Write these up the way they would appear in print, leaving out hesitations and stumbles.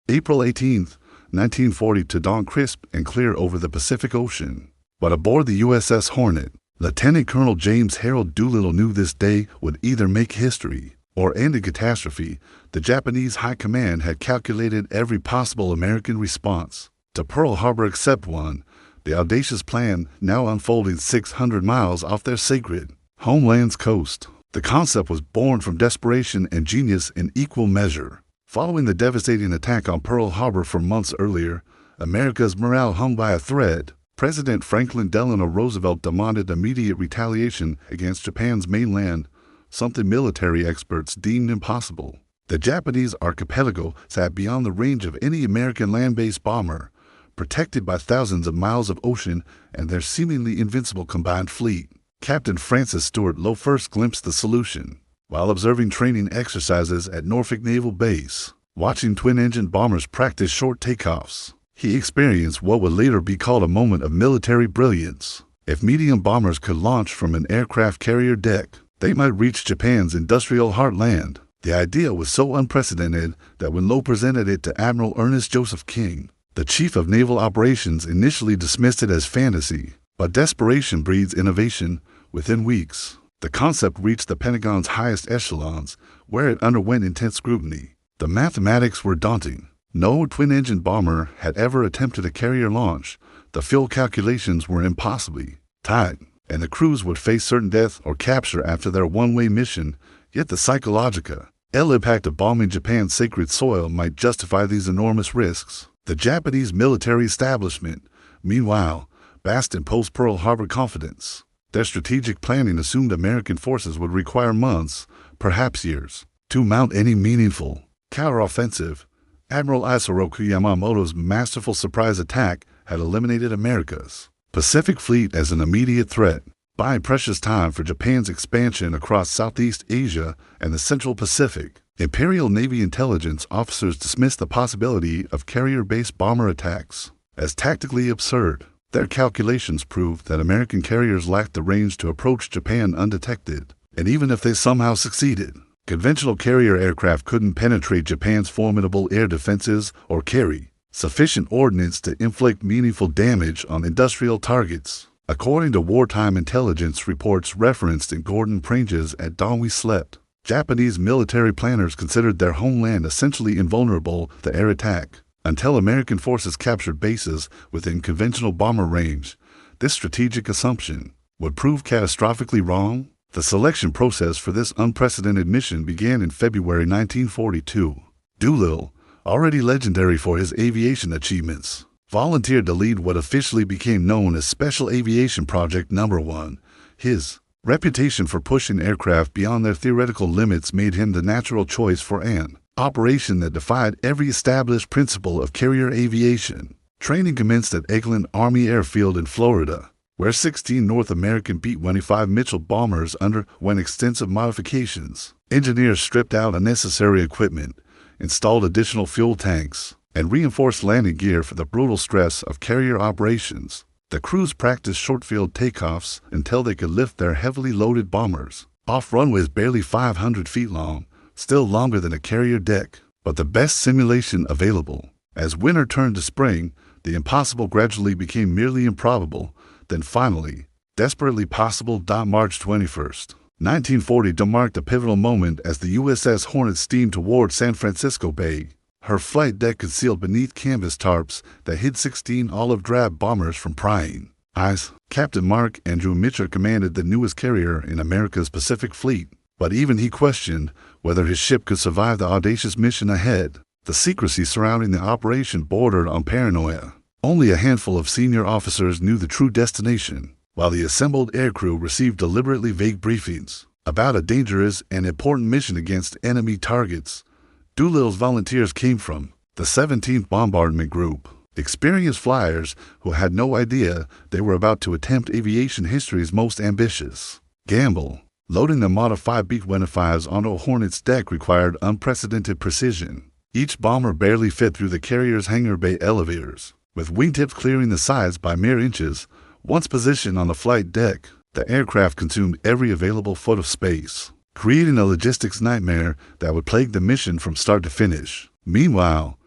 April 18, 1940 to dawn crisp and clear over the Pacific Ocean. But aboard the USS Hornet, Lieutenant Colonel James Harold Doolittle knew this day would either make history or end in catastrophe. The Japanese High Command had calculated every possible American response to Pearl Harbor except one, the audacious plan now unfolding 600 miles off their sacred homeland's coast. The concept was born from desperation and genius in equal measure. Following the devastating attack on Pearl Harbor 4 months earlier, America's morale hung by a thread. President Franklin Delano Roosevelt demanded immediate retaliation against Japan's mainland, something military experts deemed impossible. The Japanese archipelago sat beyond the range of any American land-based bomber, protected by thousands of miles of ocean and their seemingly invincible combined fleet. Captain Francis Stuart Low first glimpsed the solution while observing training exercises at Norfolk Naval Base. Watching twin-engine bombers practice short takeoffs, he experienced what would later be called a moment of military brilliance. If medium bombers could launch from an aircraft carrier deck, they might reach Japan's industrial heartland. The idea was so unprecedented that when Low presented it to Admiral Ernest Joseph King, the chief of naval operations initially dismissed it as fantasy. But desperation breeds innovation. Within weeks, the concept reached the Pentagon's highest echelons, where it underwent intense scrutiny. The mathematics were daunting. No twin-engine bomber had ever attempted a carrier launch. The fuel calculations were impossibly tight, and the crews would face certain death or capture after their one-way mission. Yet the psychological impact of bombing Japan's sacred soil might justify these enormous risks. The Japanese military establishment, meanwhile, basked in post-Pearl Harbor confidence. Their strategic planning assumed American forces would require months, perhaps years, to mount any meaningful counteroffensive. Admiral Isoroku Yamamoto's masterful surprise attack had eliminated America's Pacific Fleet as an immediate threat, buying precious time for Japan's expansion across Southeast Asia and the Central Pacific. Imperial Navy intelligence officers dismissed the possibility of carrier-based bomber attacks as tactically absurd. Their calculations proved that American carriers lacked the range to approach Japan undetected, and even if they somehow succeeded, conventional carrier aircraft couldn't penetrate Japan's formidable air defenses or carry sufficient ordnance to inflict meaningful damage on industrial targets. According to wartime intelligence reports referenced in Gordon Prange's At Dawn We Slept, Japanese military planners considered their homeland essentially invulnerable to air attack until American forces captured bases within conventional bomber range. This strategic assumption would prove catastrophically wrong. The selection process for this unprecedented mission began in February 1942. Doolittle, already legendary for his aviation achievements, volunteered to lead what officially became known as Special Aviation Project No. 1. His reputation for pushing aircraft beyond their theoretical limits made him the natural choice for an operation that defied every established principle of carrier aviation. Training commenced at Eglin Army Airfield in Florida, where 16 North American B-25 Mitchell bombers underwent extensive modifications. Engineers stripped out unnecessary equipment, installed additional fuel tanks, and reinforced landing gear for the brutal stress of carrier operations. The crews practiced short-field takeoffs until they could lift their heavily loaded bombers off runways barely 500 feet long, still longer than a carrier deck, but the best simulation available. As winter turned to spring, the impossible gradually became merely improbable, then finally, desperately possible. March 21st, 1940 marked a pivotal moment as the USS Hornet steamed toward San Francisco Bay, her flight deck concealed beneath canvas tarps that hid 16 olive-drab bombers from prying eyes. Captain Mark Andrew Mitchell commanded the newest carrier in America's Pacific Fleet, but even he questioned whether his ship could survive the audacious mission ahead. The secrecy surrounding the operation bordered on paranoia. Only a handful of senior officers knew the true destination, while the assembled aircrew received deliberately vague briefings about a dangerous and important mission against enemy targets. Doolittle's volunteers came from the 17th Bombardment Group, experienced flyers who had no idea they were about to attempt aviation history's most ambitious gamble. Loading the modified B-25s onto a Hornet's deck required unprecedented precision. Each bomber barely fit through the carrier's hangar bay elevators, with wingtips clearing the sides by mere inches. Once positioned on the flight deck, the aircraft consumed every available foot of space, creating a logistics nightmare that would plague the mission from start to finish. Meanwhile,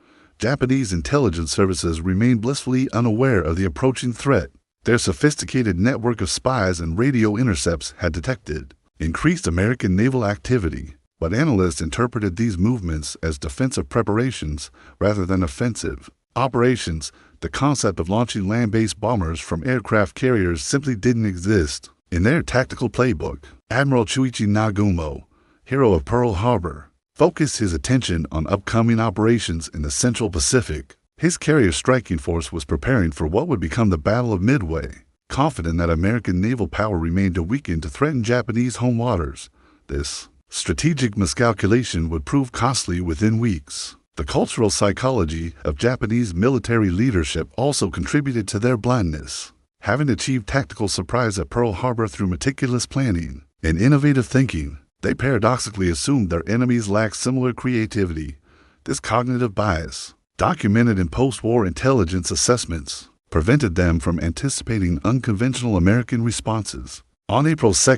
Japanese intelligence services remained blissfully unaware of the approaching threat. Their sophisticated network of spies and radio intercepts had detected increased American naval activity, but analysts interpreted these movements as defensive preparations rather than offensive operations. The concept of launching land-based bombers from aircraft carriers simply didn't exist in their tactical playbook. Admiral Chuichi Nagumo, hero of Pearl Harbor, focused his attention on upcoming operations in the Central Pacific. His carrier striking force was preparing for what would become the Battle of Midway. Confident that American naval power remained too weakened to threaten Japanese home waters, this strategic miscalculation would prove costly within weeks. The cultural psychology of Japanese military leadership also contributed to their blindness. Having achieved tactical surprise at Pearl Harbor through meticulous planning and innovative thinking, they paradoxically assumed their enemies lacked similar creativity. This cognitive bias, documented in post-war intelligence assessments, prevented them from anticipating unconventional American responses. On April 2,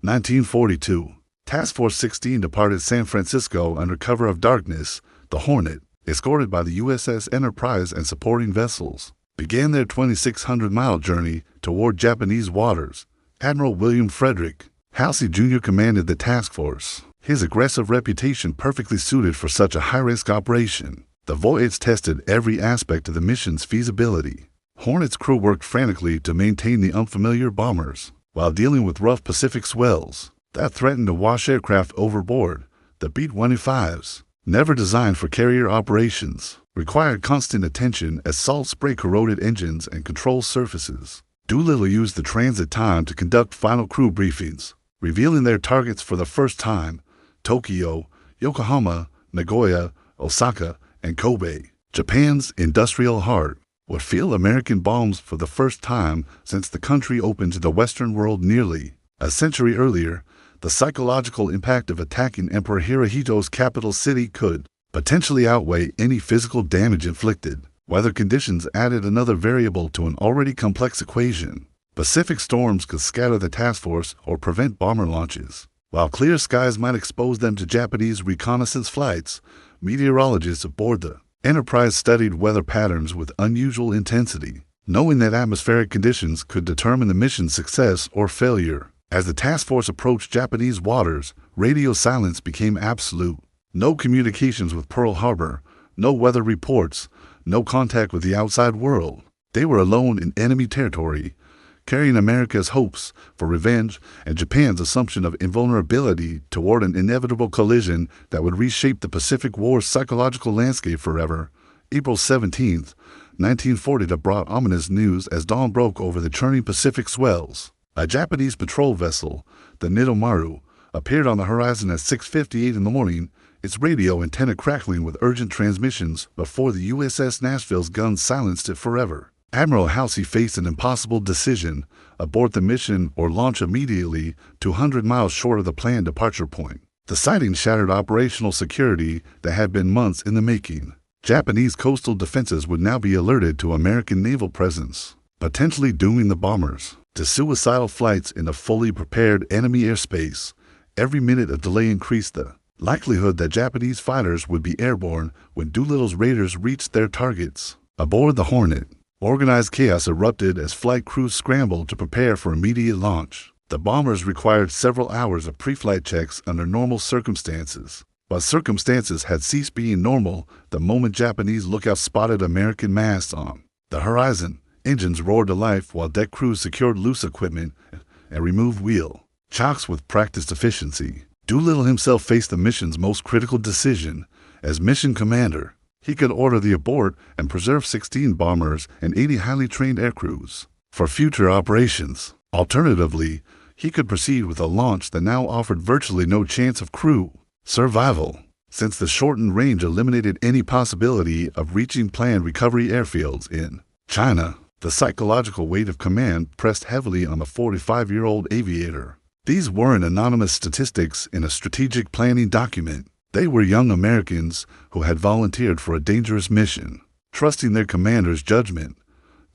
1942, Task Force 16 departed San Francisco under cover of darkness. The Hornet, escorted by the USS Enterprise and supporting vessels, began their 2,600-mile journey toward Japanese waters. Admiral William Frederick Halsey Jr. commanded the task force, his aggressive reputation perfectly suited for such a high-risk operation. The voyage tested every aspect of the mission's feasibility. Hornet's crew worked frantically to maintain the unfamiliar bombers, while dealing with rough Pacific swells that threatened to wash aircraft overboard. The B-25s, never designed for carrier operations, required constant attention as salt spray corroded engines and control surfaces. Doolittle used the transit time to conduct final crew briefings, revealing their targets for the first time: Tokyo, Yokohama, Nagoya, Osaka, and Kobe. Japan's industrial heart would feel American bombs for the first time since the country opened to the Western world nearly a century earlier. The psychological impact of attacking Emperor Hirohito's capital city could potentially outweigh any physical damage inflicted. Weather conditions added another variable to an already complex equation. Pacific storms could scatter the task force or prevent bomber launches, while clear skies might expose them to Japanese reconnaissance flights. Meteorologists aboard the Enterprise studied weather patterns with unusual intensity, knowing that atmospheric conditions could determine the mission's success or failure. As the task force approached Japanese waters, radio silence became absolute. No communications with Pearl Harbor, no weather reports, no contact with the outside world. They were alone in enemy territory, carrying America's hopes for revenge and Japan's assumption of invulnerability toward an inevitable collision that would reshape the Pacific War's psychological landscape forever. April 17, 1940 brought ominous news as dawn broke over the churning Pacific swells. A Japanese patrol vessel, the Nidomaru, appeared on the horizon at 6:58 in the morning, its radio antenna crackling with urgent transmissions before the USS Nashville's guns silenced it forever. Admiral Halsey faced an impossible decision: abort the mission or launch immediately 200 miles short of the planned departure point. The sighting shattered operational security that had been months in the making. Japanese coastal defenses would now be alerted to American naval presence, potentially dooming the bombers to suicidal flights in a fully prepared enemy airspace. Every minute of delay increased the likelihood that Japanese fighters would be airborne when Doolittle's raiders reached their targets. Aboard the Hornet, organized chaos erupted as flight crews scrambled to prepare for immediate launch. The bombers required several hours of pre-flight checks under normal circumstances, but circumstances had ceased being normal the moment Japanese lookouts spotted American masts on the horizon. Engines roared to life while deck crews secured loose equipment and removed wheel chocks with practiced efficiency. Doolittle himself faced the mission's most critical decision. As mission commander, he could order the abort and preserve 16 bombers and 80 highly trained air crews for future operations. Alternatively, he could proceed with a launch that now offered virtually no chance of crew survival, since the shortened range eliminated any possibility of reaching planned recovery airfields in China. The psychological weight of command pressed heavily on the 45-year-old aviator. These weren't anonymous statistics in a strategic planning document. They were young Americans who had volunteered for a dangerous mission. Trusting their commander's judgment,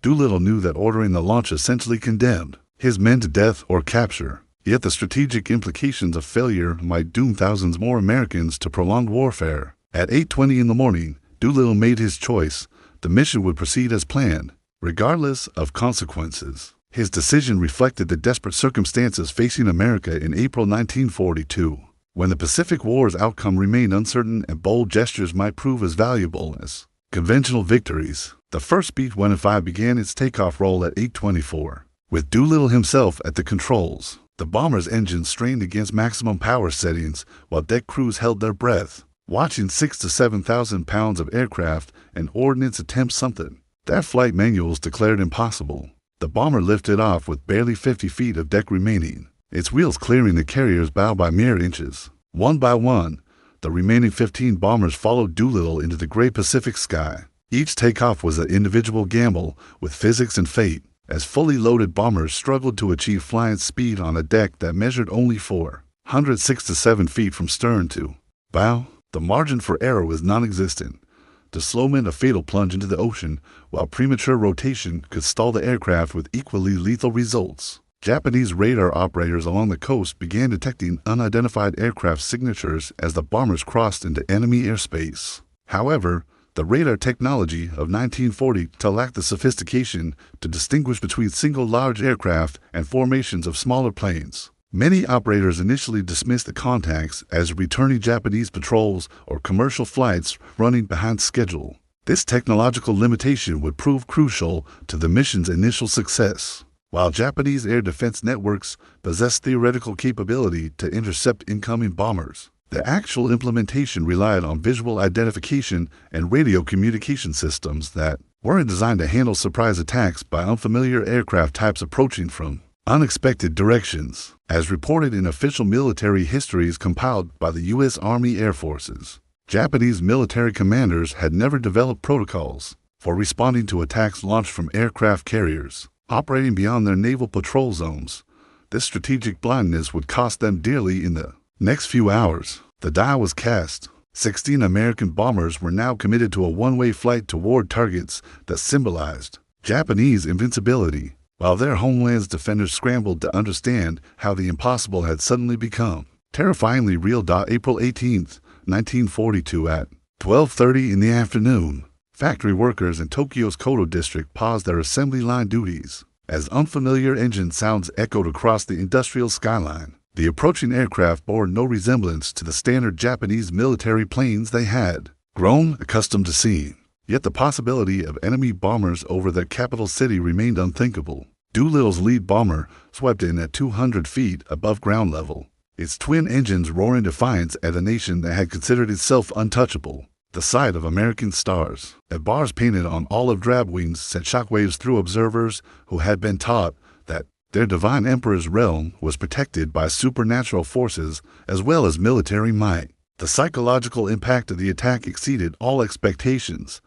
Doolittle knew that ordering the launch essentially condemned his men to death or capture. Yet the strategic implications of failure might doom thousands more Americans to prolonged warfare. At 8:20 in the morning, Doolittle made his choice. The mission would proceed as planned, regardless of consequences. His decision reflected the desperate circumstances facing America in April 1942, when the Pacific War's outcome remained uncertain and bold gestures might prove as valuable as conventional victories. The first B-25 began its takeoff roll at 8:24, with Doolittle himself at the controls. The bomber's engine strained against maximum power settings while deck crews held their breath, watching 6,000 to 7,000 pounds of aircraft and ordnance attempt something that flight manuals declared impossible. The bomber lifted off with barely 50 feet of deck remaining, its wheels clearing the carrier's bow by mere inches. One by one, the remaining 15 bombers followed Doolittle into the gray Pacific sky. Each takeoff was an individual gamble with physics and fate, as fully loaded bombers struggled to achieve flying speed on a deck that measured only 406 to 7 feet from stern to bow. The margin for error was non-existent. The slow meant a fatal plunge into the ocean, while premature rotation could stall the aircraft with equally lethal results. Japanese radar operators along the coast began detecting unidentified aircraft signatures as the bombers crossed into enemy airspace. However, the radar technology of 1940 lacked the sophistication to distinguish between single large aircraft and formations of smaller planes. Many operators initially dismissed the contacts as returning Japanese patrols or commercial flights running behind schedule. This technological limitation would prove crucial to the mission's initial success. While Japanese air defense networks possessed theoretical capability to intercept incoming bombers, the actual implementation relied on visual identification and radio communication systems that weren't designed to handle surprise attacks by unfamiliar aircraft types approaching from unexpected directions, as reported in official military histories compiled by the U.S. Army Air Forces. Japanese military commanders had never developed protocols for responding to attacks launched from aircraft carriers operating beyond their naval patrol zones. This strategic blindness would cost them dearly in the next few hours. The die was cast. 16 American bombers were now committed to a one-way flight toward targets that symbolized Japanese invincibility, while their homeland's defenders scrambled to understand how the impossible had suddenly become terrifyingly real. April 18, 1942 at 12:30 in the afternoon, factory workers in Tokyo's Koto district paused their assembly line duties as unfamiliar engine sounds echoed across the industrial skyline. The approaching aircraft bore no resemblance to the standard Japanese military planes they had grown accustomed to seeing. Yet the possibility of enemy bombers over their capital city remained unthinkable. Doolittle's lead bomber swept in at 200 feet above ground level, its twin engines roaring defiance at a nation that had considered itself untouchable. The sight of American stars and bars painted on olive drab wings sent shockwaves through observers who had been taught that their divine emperor's realm was protected by supernatural forces as well as military might. The psychological impact of the attack exceeded all expectations.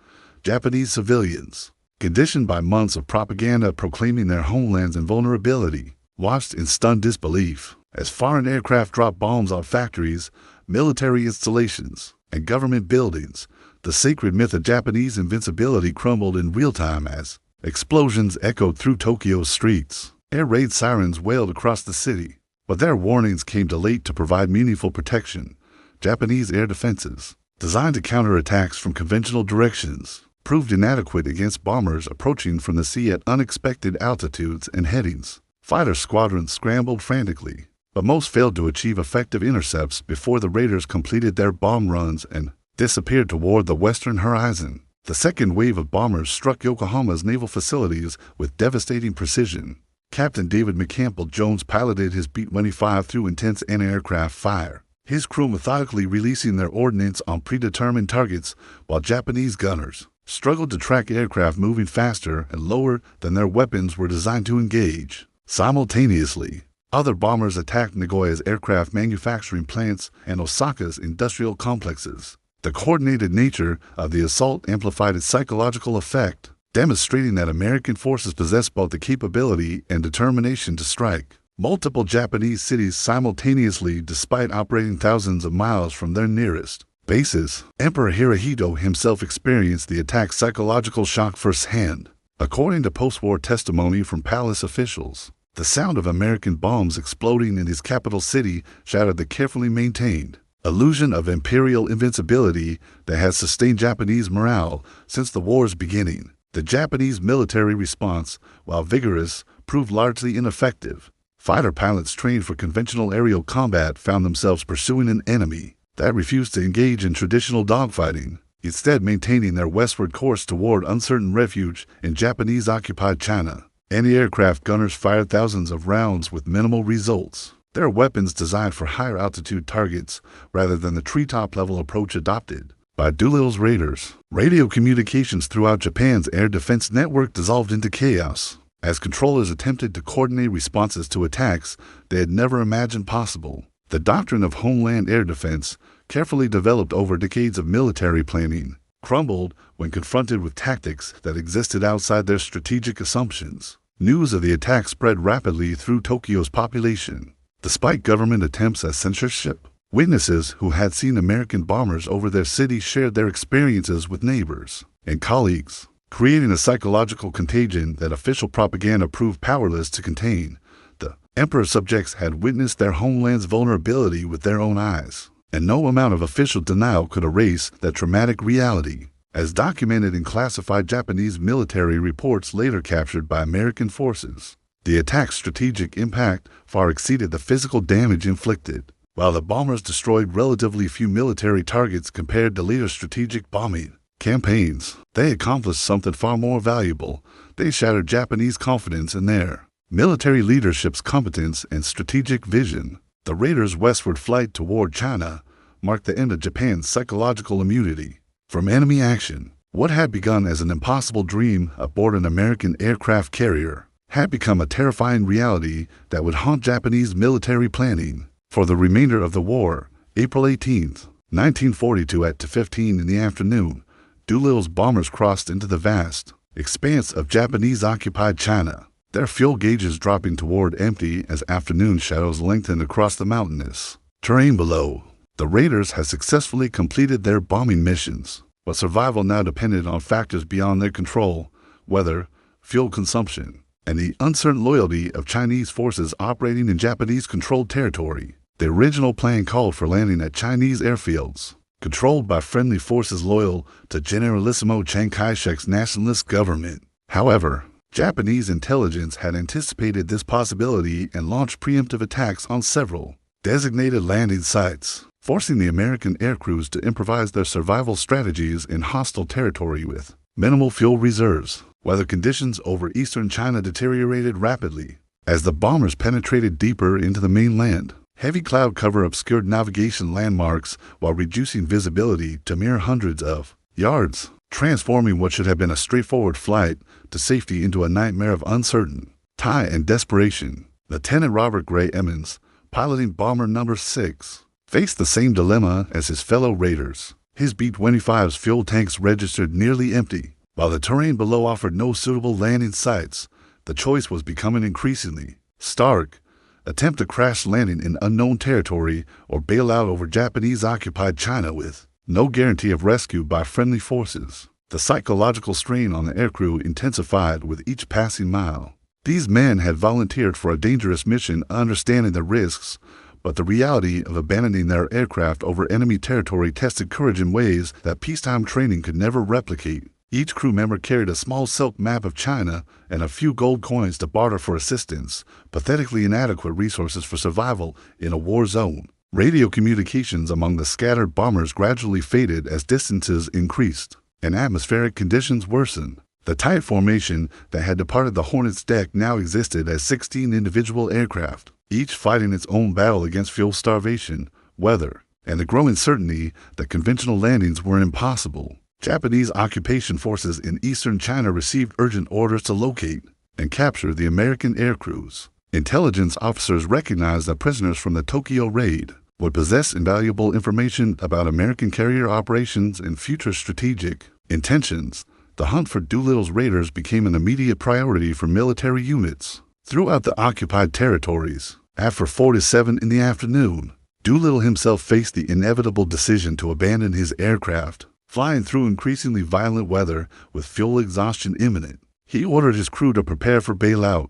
Japanese civilians, conditioned by months of propaganda proclaiming their homeland's invulnerability, watched in stunned disbelief as foreign aircraft dropped bombs on factories, military installations, and government buildings. The sacred myth of Japanese invincibility crumbled in real time as explosions echoed through Tokyo's streets. Air raid sirens wailed across the city, but their warnings came too late to provide meaningful protection. Japanese air defenses, designed to counter attacks from conventional directions, proved inadequate against bombers approaching from the sea at unexpected altitudes and headings. Fighter squadrons scrambled frantically, but most failed to achieve effective intercepts before the raiders completed their bomb runs and disappeared toward the western horizon. The second wave of bombers struck Yokohama's naval facilities with devastating precision. Captain David McCampbell Jones piloted his B-25 through intense anti-aircraft fire, his crew methodically releasing their ordnance on predetermined targets, while Japanese gunners struggled to track aircraft moving faster and lower than their weapons were designed to engage. Simultaneously, other bombers attacked Nagoya's aircraft manufacturing plants and Osaka's industrial complexes. The coordinated nature of the assault amplified its psychological effect, demonstrating that American forces possessed both the capability and determination to strike multiple Japanese cities simultaneously despite operating thousands of miles from their nearest bases. Emperor Hirohito himself experienced the attack's psychological shock firsthand. According to post-war testimony from palace officials, the sound of American bombs exploding in his capital city shattered the carefully maintained illusion of imperial invincibility that has sustained Japanese morale since the war's beginning. The Japanese military response, while vigorous, proved largely ineffective. Fighter pilots trained for conventional aerial combat found themselves pursuing an enemy that refused to engage in traditional dogfighting, instead maintaining their westward course toward uncertain refuge in Japanese-occupied China. Anti-aircraft gunners fired thousands of rounds with minimal results. Their weapons designed for higher altitude targets rather than the treetop-level approach adopted by Doolittle's raiders. Radio communications throughout Japan's air defense network dissolved into chaos as controllers attempted to coordinate responses to attacks they had never imagined possible. The doctrine of homeland air defense, carefully developed over decades of military planning, crumbled when confronted with tactics that existed outside their strategic assumptions. News of the attack spread rapidly through Tokyo's population. Despite government attempts at censorship, witnesses who had seen American bombers over their city shared their experiences with neighbors and colleagues, creating a psychological contagion that official propaganda proved powerless to contain. The emperor's subjects had witnessed their homeland's vulnerability with their own eyes, and no amount of official denial could erase that traumatic reality, as documented in classified Japanese military reports later captured by American forces. The attack's strategic impact far exceeded the physical damage inflicted. While the bombers destroyed relatively few military targets compared to later strategic bombing campaigns, they accomplished something far more valuable. They shattered Japanese confidence in their military leadership's competence and strategic vision. The raiders' westward flight toward China marked the end of Japan's psychological immunity from enemy action. What had begun as an impossible dream aboard an American aircraft carrier had become a terrifying reality that would haunt Japanese military planning for the remainder of the war. April 18, 1942 at 2:15 in the afternoon, Doolittle's bombers crossed into the vast expanse of Japanese-occupied China, their fuel gauges dropping toward empty as afternoon shadows lengthened across the mountainous terrain below. The raiders had successfully completed their bombing missions, but survival now depended on factors beyond their control: weather, fuel consumption, and the uncertain loyalty of Chinese forces operating in Japanese-controlled territory. The original plan called for landing at Chinese airfields, controlled by friendly forces loyal to Generalissimo Chiang Kai-shek's nationalist government. However, Japanese intelligence had anticipated this possibility and launched preemptive attacks on several designated landing sites, forcing the American aircrews to improvise their survival strategies in hostile territory with minimal fuel reserves. Weather conditions over eastern China deteriorated rapidly as the bombers penetrated deeper into the mainland. Heavy cloud cover obscured navigation landmarks while reducing visibility to mere hundreds of yards, transforming what should have been a straightforward flight to safety into a nightmare of uncertainty and desperation. Lieutenant Robert Gray Emmons, piloting Bomber No. 6, faced the same dilemma as his fellow raiders. His B-25's fuel tanks registered nearly empty. While the terrain below offered no suitable landing sites, the choice was becoming increasingly stark: attempt a crash landing in unknown territory or bail out over Japanese-occupied China with no guarantee of rescue by friendly forces. The psychological strain on the aircrew intensified with each passing mile. These men had volunteered for a dangerous mission, understanding the risks, but the reality of abandoning their aircraft over enemy territory tested courage in ways that peacetime training could never replicate. Each crew member carried a small silk map of China and a few gold coins to barter for assistance, pathetically inadequate resources for survival in a war zone. Radio communications among the scattered bombers gradually faded as distances increased and atmospheric conditions worsened. The tight formation that had departed the Hornet's deck now existed as 16 individual aircraft, each fighting its own battle against fuel starvation, weather, and the growing certainty that conventional landings were impossible. Japanese occupation forces in eastern China received urgent orders to locate and capture the American aircrews. Intelligence officers recognized that prisoners from the Tokyo raid would possess invaluable information about American carrier operations and future strategic intentions. The hunt for Doolittle's raiders became an immediate priority for military units throughout the occupied territories. After 4:07 in the afternoon, Doolittle himself faced the inevitable decision to abandon his aircraft, flying through increasingly violent weather with fuel exhaustion imminent. He ordered his crew to prepare for bailout.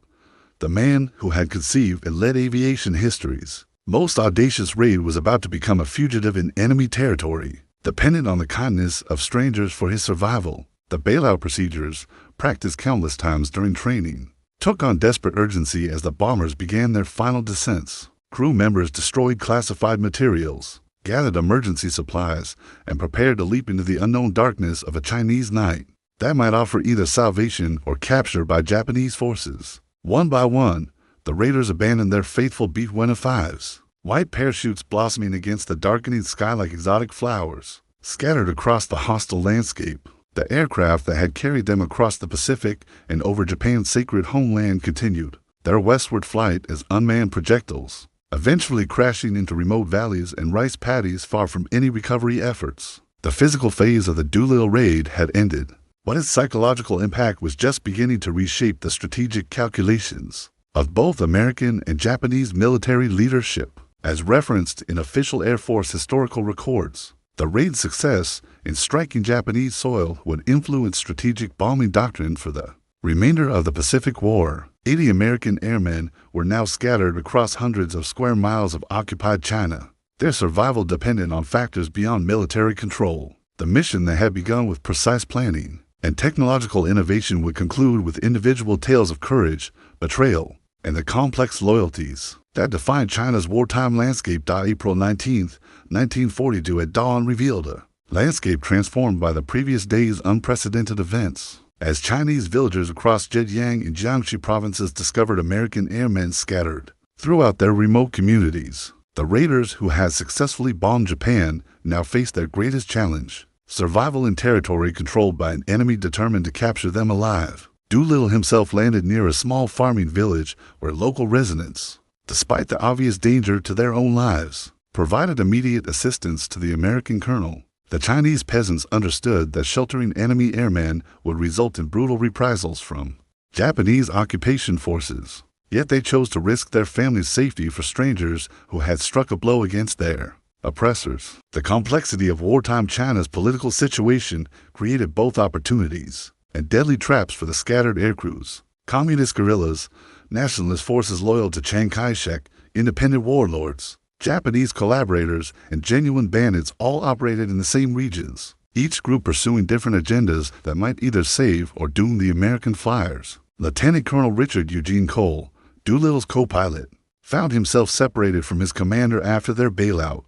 The man who had conceived and led aviation histories Most audacious raid was about to become a fugitive in enemy territory, dependent on the kindness of strangers for his survival. The bailout procedures, practiced countless times during training, took on desperate urgency as the bombers began their final descents. Crew members destroyed classified materials, gathered emergency supplies, and prepared to leap into the unknown darkness of a Chinese night that might offer either salvation or capture by Japanese forces. One by one, the raiders abandoned their faithful B-25s, white parachutes blossoming against the darkening sky like exotic flowers, scattered across the hostile landscape. The aircraft that had carried them across the Pacific and over Japan's sacred homeland continued their westward flight as unmanned projectiles, eventually crashing into remote valleys and rice paddies far from any recovery efforts. The physical phase of the Doolittle raid had ended, but its psychological impact was just beginning to reshape the strategic calculations of both American and Japanese military leadership. As referenced in official Air Force historical records, the raid's success in striking Japanese soil would influence strategic bombing doctrine for the remainder of the Pacific War. 80 American airmen were now scattered across hundreds of square miles of occupied China, their survival dependent on factors beyond military control. The mission that had begun with precise planning and technological innovation would conclude with individual tales of courage, betrayal, and the complex loyalties that defined China's wartime landscape. April 19, 1942 at dawn revealed a landscape transformed by the previous day's unprecedented events. As Chinese villagers across Zhejiang and Jiangxi provinces discovered American airmen scattered throughout their remote communities, the raiders who had successfully bombed Japan now faced their greatest challenge: survival in territory controlled by an enemy determined to capture them alive. Doolittle himself landed near a small farming village where local residents, despite the obvious danger to their own lives, provided immediate assistance to the American colonel. The Chinese peasants understood that sheltering enemy airmen would result in brutal reprisals from Japanese occupation forces, yet they chose to risk their family's safety for strangers who had struck a blow against their oppressors. The complexity of wartime China's political situation created both opportunities and deadly traps for the scattered aircrews. Communist guerrillas, nationalist forces loyal to Chiang Kai-shek, independent warlords, Japanese collaborators, and genuine bandits all operated in the same regions, each group pursuing different agendas that might either save or doom the American flyers. Lieutenant Colonel Richard Eugene Cole, Doolittle's co-pilot, found himself separated from his commander after their bailout.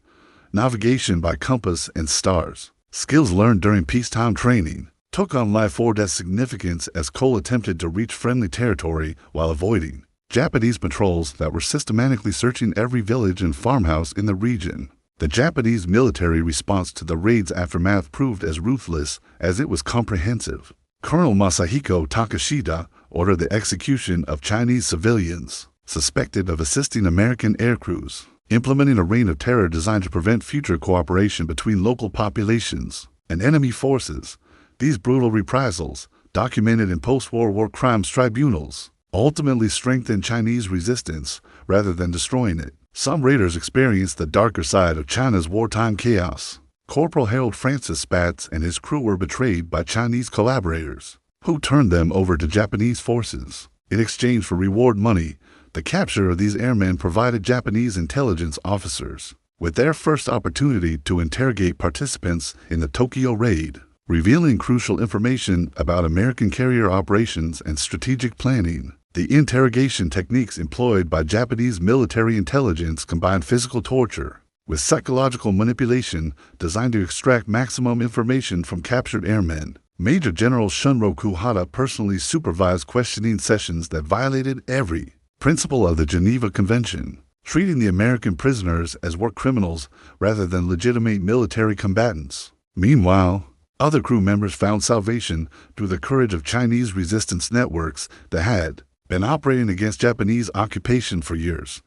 Navigation by compass and stars, skills learned during peacetime training, took on life-or-death significance as Cole attempted to reach friendly territory while avoiding Japanese patrols that were systematically searching every village and farmhouse in the region. The Japanese military response to the raid's aftermath proved as ruthless as it was comprehensive. Colonel Masahiko Takashita ordered the execution of Chinese civilians suspected of assisting American aircrews, implementing a reign of terror designed to prevent future cooperation between local populations and enemy forces. These brutal reprisals, documented in post-World War crimes tribunals, ultimately strengthened Chinese resistance rather than destroying it. Some raiders experienced the darker side of China's wartime chaos. Corporal Harold Francis Spatz and his crew were betrayed by Chinese collaborators, who turned them over to Japanese forces. In exchange for reward money, the capture of these airmen provided Japanese intelligence officers with their first opportunity to interrogate participants in the Tokyo raid, revealing crucial information about American carrier operations and strategic planning. The interrogation techniques employed by Japanese military intelligence combined physical torture with psychological manipulation designed to extract maximum information from captured airmen. Major General Shunroku Hata personally supervised questioning sessions that violated every principle of the Geneva Convention, treating the American prisoners as war criminals rather than legitimate military combatants. Meanwhile, other crew members found salvation through the courage of Chinese resistance networks that had been operating against Japanese occupation for years.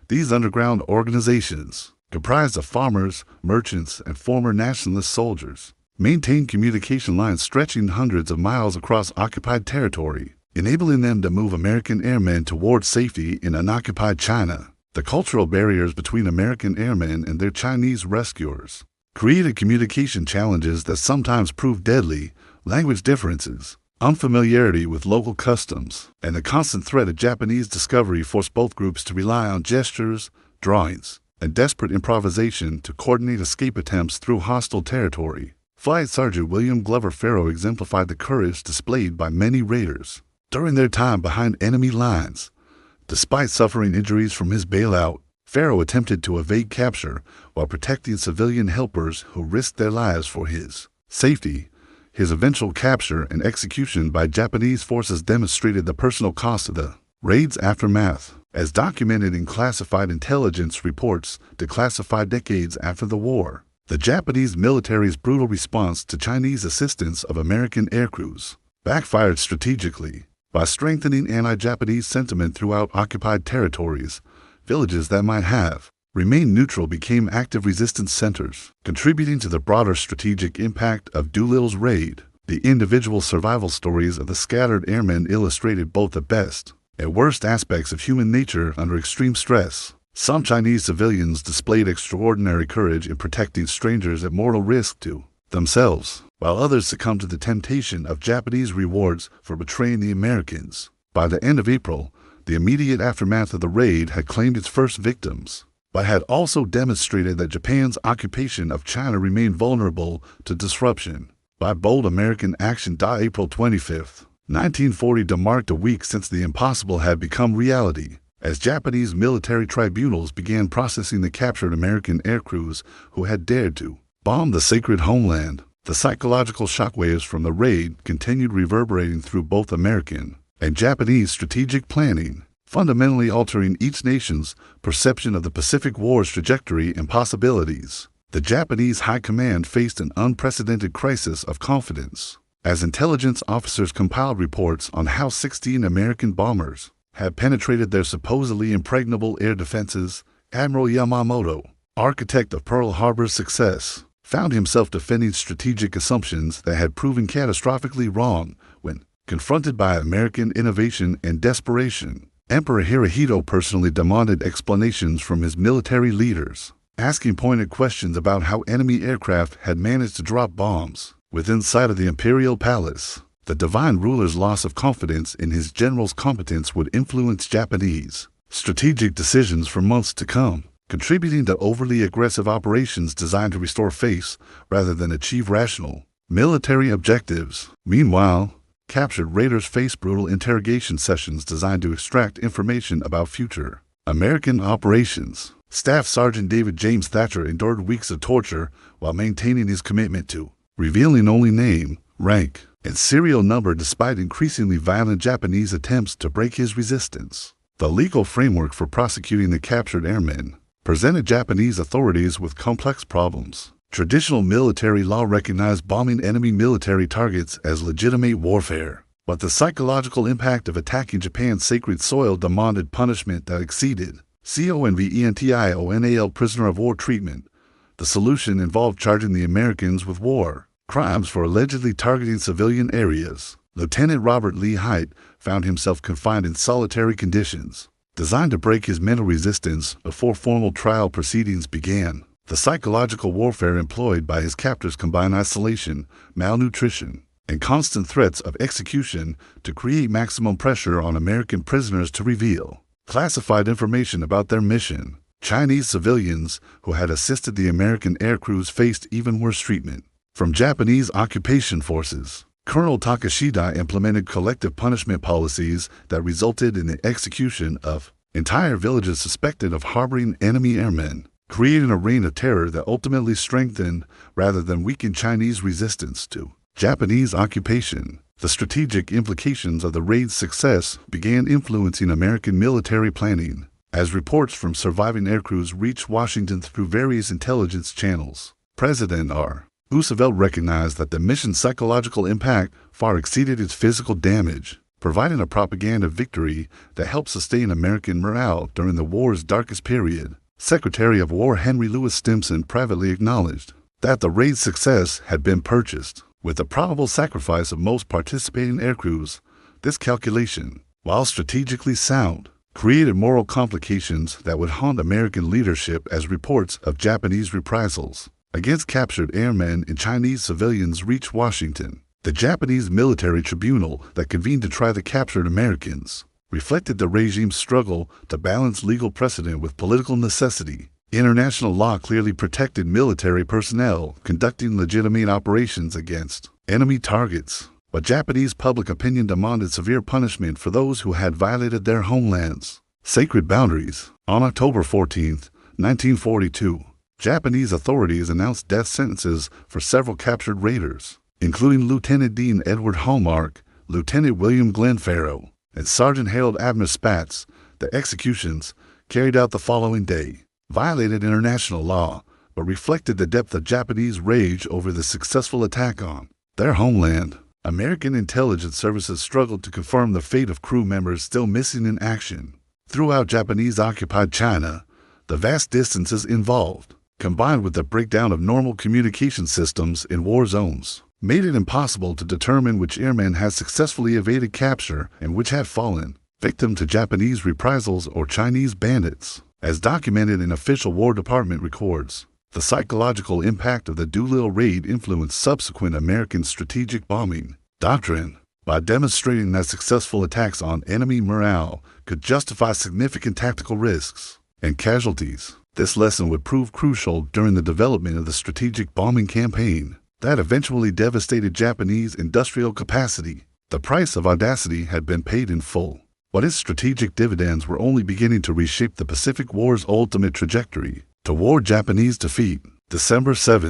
These underground organizations, comprised of farmers, merchants, and former nationalist soldiers, maintained communication lines stretching hundreds of miles across occupied territory, enabling them to move American airmen toward safety in unoccupied China. The cultural barriers between American airmen and their Chinese rescuers created communication challenges that sometimes proved deadly. Language differences, unfamiliarity with local customs, and the constant threat of Japanese discovery forced both groups to rely on gestures, drawings, and desperate improvisation to coordinate escape attempts through hostile territory. Flight Sergeant William Glover Farrow exemplified the courage displayed by many raiders during their time behind enemy lines. Despite suffering injuries from his bailout, Farrow attempted to evade capture while protecting civilian helpers who risked their lives for his safety. His eventual capture and execution by Japanese forces demonstrated the personal cost of the raid's aftermath, as documented in classified intelligence reports declassified decades after the war. The Japanese military's brutal response to Chinese assistance of American aircrews backfired strategically by strengthening anti-Japanese sentiment throughout occupied territories. Villages that might have remained neutral became active resistance centers, contributing to the broader strategic impact of Doolittle's raid. The individual survival stories of the scattered airmen illustrated both the best and worst aspects of human nature under extreme stress. Some Chinese civilians displayed extraordinary courage in protecting strangers at mortal risk to themselves, while others succumbed to the temptation of Japanese rewards for betraying the Americans. By the end of April, the immediate aftermath of the raid had claimed its first victims, but had also demonstrated that Japan's occupation of China remained vulnerable to disruption. By bold American action, April 25, 1940 marked a week since the impossible had become reality, as Japanese military tribunals began processing the captured American aircrews who had dared to bomb the sacred homeland. The psychological shockwaves from the raid continued reverberating through both American and Japanese strategic planning, fundamentally altering each nation's perception of the Pacific War's trajectory and possibilities. The Japanese High Command faced an unprecedented crisis of confidence, as intelligence officers compiled reports on how 16 American bombers had penetrated their supposedly impregnable air defenses. Admiral Yamamoto, architect of Pearl Harbor's success, found himself defending strategic assumptions that had proven catastrophically wrong when confronted by American innovation and desperation. Emperor Hirohito personally demanded explanations from his military leaders, asking pointed questions about how enemy aircraft had managed to drop bombs within sight of the imperial palace. The divine ruler's loss of confidence in his general's competence would influence Japanese strategic decisions for months to come, contributing to overly aggressive operations designed to restore faith rather than achieve rational military objectives. Meanwhile, captured raiders faced brutal interrogation sessions designed to extract information about future American operations. Staff Sergeant David James Thatcher endured weeks of torture while maintaining his commitment to revealing only name, rank, and serial number despite increasingly violent Japanese attempts to break his resistance. The legal framework for prosecuting the captured airmen presented Japanese authorities with complex problems. Traditional military law recognized bombing enemy military targets as legitimate warfare, but the psychological impact of attacking Japan's sacred soil demanded punishment that exceeded conventional prisoner of war treatment. The solution involved charging the Americans with war crimes for allegedly targeting civilian areas. Lieutenant Robert Lee Height found himself confined in solitary conditions, designed to break his mental resistance before formal trial proceedings began. The psychological warfare employed by his captors combined isolation, malnutrition, and constant threats of execution to create maximum pressure on American prisoners to reveal classified information about their mission. Chinese civilians who had assisted the American aircrews faced even worse treatment from Japanese occupation forces. Colonel Takeshita implemented collective punishment policies that resulted in the execution of entire villages suspected of harboring enemy airmen, creating a reign of terror that ultimately strengthened rather than weakened Chinese resistance to Japanese occupation. The strategic implications of the raid's success began influencing American military planning, as reports from surviving aircrews reached Washington through various intelligence channels. President R. Roosevelt recognized that the mission's psychological impact far exceeded its physical damage, providing a propaganda victory that helped sustain American morale during the war's darkest period. Secretary of War Henry Louis Stimson privately acknowledged that the raid's success had been purchased with the probable sacrifice of most participating aircrews. This calculation, while strategically sound, created moral complications that would haunt American leadership as reports of Japanese reprisals against captured airmen and Chinese civilians reached Washington. The Japanese military tribunal that convened to try the captured Americans reflected the regime's struggle to balance legal precedent with political necessity. International law clearly protected military personnel conducting legitimate operations against enemy targets, but Japanese public opinion demanded severe punishment for those who had violated their homeland's sacred boundaries. On October 14, 1942, Japanese authorities announced death sentences for several captured raiders, including Lieutenant Dean Edward Hallmark, Lieutenant William Glenn Farrow, and Sergeant Harold Abner Spatz. The executions, carried out the following day, violated international law, but reflected the depth of Japanese rage over the successful attack on their homeland. American intelligence services struggled to confirm the fate of crew members still missing in action. Throughout Japanese-occupied China, the vast distances involved, combined with the breakdown of normal communication systems in war zones, made it impossible to determine which airmen had successfully evaded capture and which had fallen victim to Japanese reprisals or Chinese bandits. As documented in official War Department records, the psychological impact of the Doolittle raid influenced subsequent American strategic bombing doctrine by demonstrating that successful attacks on enemy morale could justify significant tactical risks and casualties. This lesson would prove crucial during the development of the strategic bombing campaign that eventually devastated Japanese industrial capacity. The price of audacity had been paid in full, but its strategic dividends were only beginning to reshape the Pacific War's ultimate trajectory toward Japanese defeat. December 7,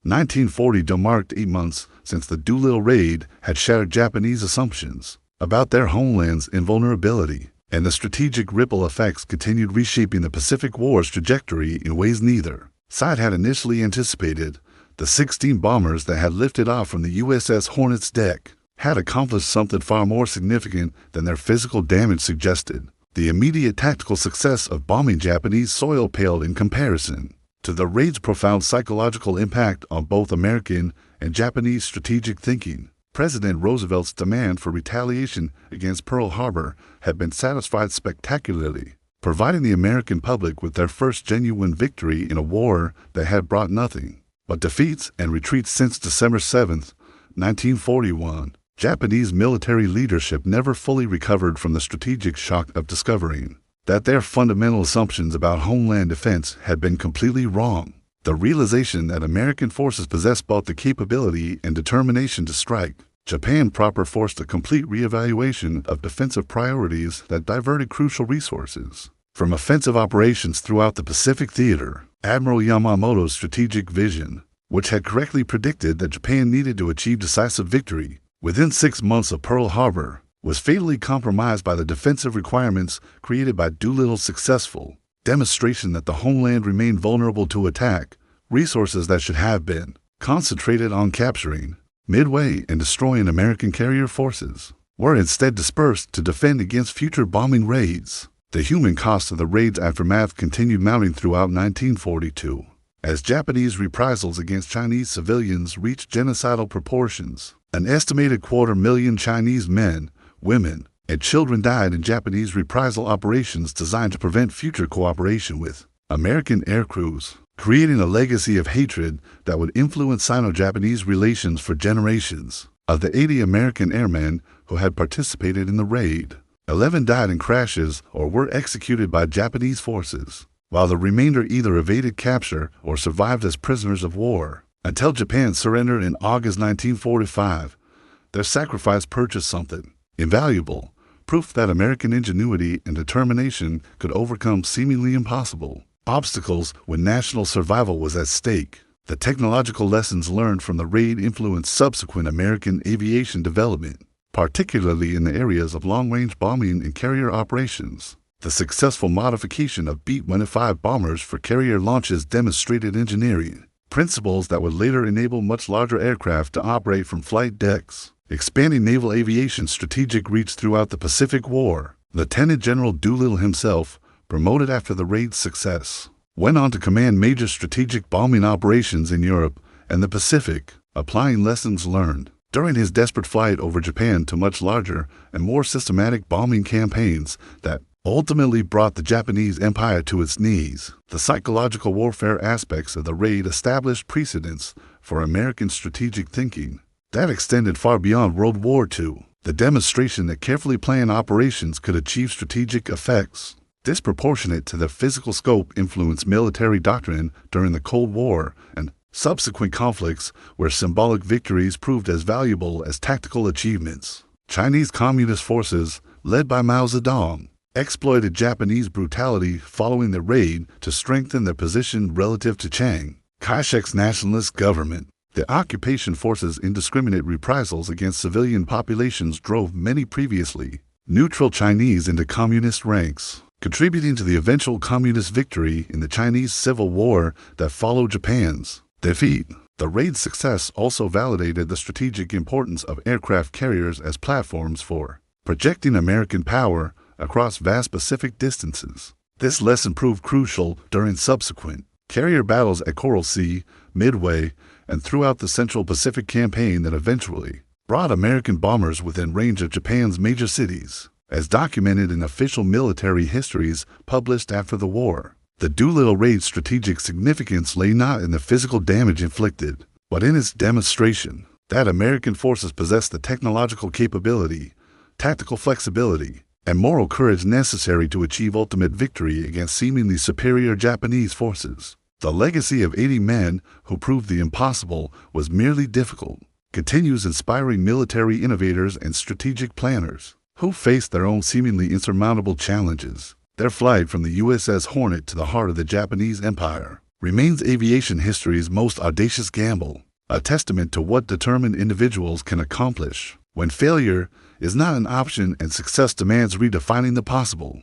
1940 marked 8 months since the Doolittle raid had shattered Japanese assumptions about their homeland's invulnerability, and the strategic ripple effects continued reshaping the Pacific War's trajectory in ways neither side had initially anticipated. The 16 bombers that had lifted off from the USS Hornet's deck had accomplished something far more significant than their physical damage suggested. The immediate tactical success of bombing Japanese soil paled in comparison to the raid's profound psychological impact on both American and Japanese strategic thinking. President Roosevelt's demand for retaliation against Pearl Harbor had been satisfied spectacularly, providing the American public with their first genuine victory in a war that had brought nothing but defeats and retreats since December 7, 1941. Japanese military leadership never fully recovered from the strategic shock of discovering that their fundamental assumptions about homeland defense had been completely wrong. The realization that American forces possessed both the capability and determination to strike Japan proper forced a complete reevaluation of defensive priorities that diverted crucial resources from offensive operations throughout the Pacific theater. Admiral Yamamoto's strategic vision, which had correctly predicted that Japan needed to achieve decisive victory within 6 months of Pearl Harbor, was fatally compromised by the defensive requirements created by Doolittle's successful demonstration that the homeland remained vulnerable to attack. Resources that should have been concentrated on capturing Midway and destroying American carrier forces were instead dispersed to defend against future bombing raids. The human cost of the raid's aftermath continued mounting throughout 1942, as Japanese reprisals against Chinese civilians reached genocidal proportions. An estimated 250,000 Chinese men, women, and children died in Japanese reprisal operations designed to prevent future cooperation with American air crews, creating a legacy of hatred that would influence Sino-Japanese relations for generations. Of the 80 American airmen who had participated in the raid, 11 died in crashes or were executed by Japanese forces, while the remainder either evaded capture or survived as prisoners of war. Until Japan surrendered in August 1945, their sacrifice purchased something invaluable, proof that American ingenuity and determination could overcome seemingly impossible obstacles when national survival was at stake. The technological lessons learned from the raid influenced subsequent American aviation development, particularly in the areas of long-range bombing and carrier operations. The successful modification of B-25 bombers for carrier launches demonstrated engineering principles that would later enable much larger aircraft to operate from flight decks, expanding naval aviation's strategic reach throughout the Pacific War. Lieutenant General Doolittle himself, promoted after the raid's success, went on to command major strategic bombing operations in Europe and the Pacific, applying lessons learned during his desperate flight over Japan to much larger and more systematic bombing campaigns that ultimately brought the Japanese Empire to its knees. The psychological warfare aspects of the raid established precedents for American strategic thinking that extended far beyond World War II. The demonstration that carefully planned operations could achieve strategic effects disproportionate to the physical scope, influenced military doctrine during the Cold War and subsequent conflicts, where symbolic victories proved as valuable as tactical achievements. Chinese Communist forces, led by Mao Zedong, exploited Japanese brutality following the raid to strengthen their position relative to Chiang Kai-shek's nationalist government. The occupation forces' indiscriminate reprisals against civilian populations drove many previously neutral Chinese into communist ranks, contributing to the eventual communist victory in the Chinese Civil War that followed Japan's defeat. The raid's success also validated the strategic importance of aircraft carriers as platforms for projecting American power across vast Pacific distances. This lesson proved crucial during subsequent carrier battles at Coral Sea, Midway, and throughout the Central Pacific campaign that eventually brought American bombers within range of Japan's major cities. As documented in official military histories published after the war, the Doolittle raid's strategic significance lay not in the physical damage inflicted, but in its demonstration that American forces possessed the technological capability, tactical flexibility, and moral courage necessary to achieve ultimate victory against seemingly superior Japanese forces. The legacy of 80 men who proved the impossible was merely difficult continues inspiring military innovators and strategic planners who faced their own seemingly insurmountable challenges. Their flight from the USS Hornet to the heart of the Japanese Empire remains aviation history's most audacious gamble, a testament to what determined individuals can accomplish when failure is not an option and success demands redefining the possible.